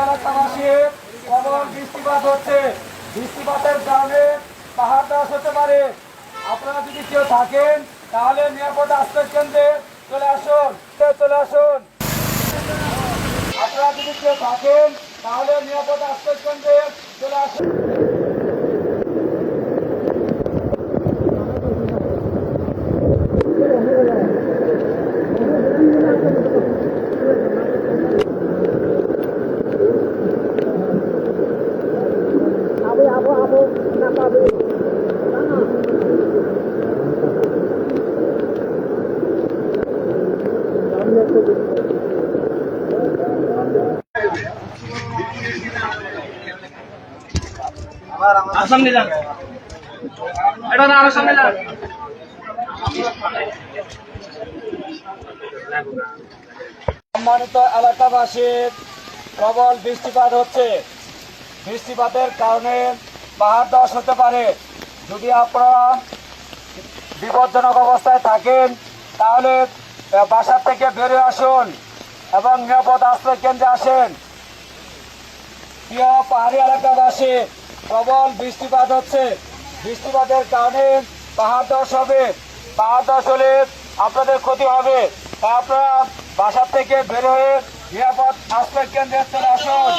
এলাকাবাসী প্রবল বৃষ্টিপাত হচ্ছে। বৃষ্টিপাতের কারণে পাহাড় ধস হতে পারে। আপনারা যদি কেউ থাকেন তাহলে নিরাপদ আশ্রয় কেন্দ্রে চলে আসুন। আপনারা যদি কেউ থাকেন তাহলে নিরাপদ আশ্রয় কেন্দ্রে চলে আসুন। সামনে যান, এটা না আরো সামনে যান। সম্মানিত এলাকাবাসী, প্রবল বৃষ্টিপাত হচ্ছে। বৃষ্টিপাতের কারণে পাহাড় ধস হতে পারে। যদি আপনারা বিপজ্জনক অবস্থায় থাকেন তাহলে বাসা থেকে বেরিয়ে আসুন এবং নিরাপদ আশ্রয় কেন্দ্রে আসেন। প্রিয় পাহাড়ি এলাকাবাসী, প্রবল বৃষ্টিপাত হচ্ছে। বৃষ্টিপাতের কারণে পাহাড় ধস হবে। পাহাড় ধস হলে আপনাদের ক্ষতি হবে। তাই আপনারা বাসা থেকে বের হয়ে নিরাপদ আশ্রয় কেন্দ্রে চলে আসুন।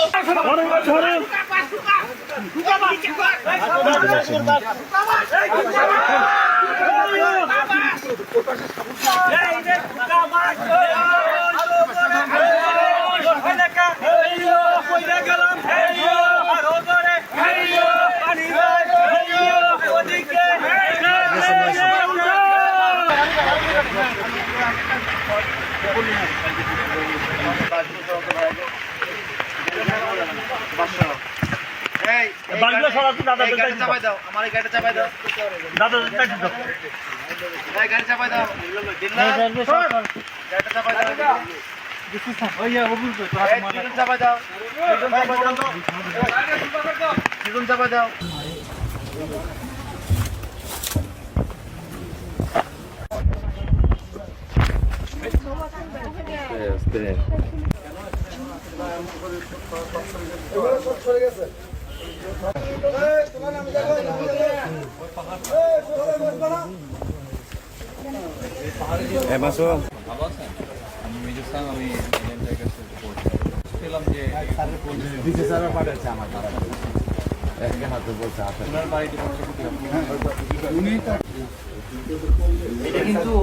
চাপাই দাও, আমার গাড়ি চাপাই দাও, দাদা গাড়ি চাপাই দাও, গাড়িটা চাপাই দাও, চাপাই দাও, চাপাই দাও। আমি মেজর সাহেব, আমি পেলাম যে ওনার বাড়িতে এটা কিন্তু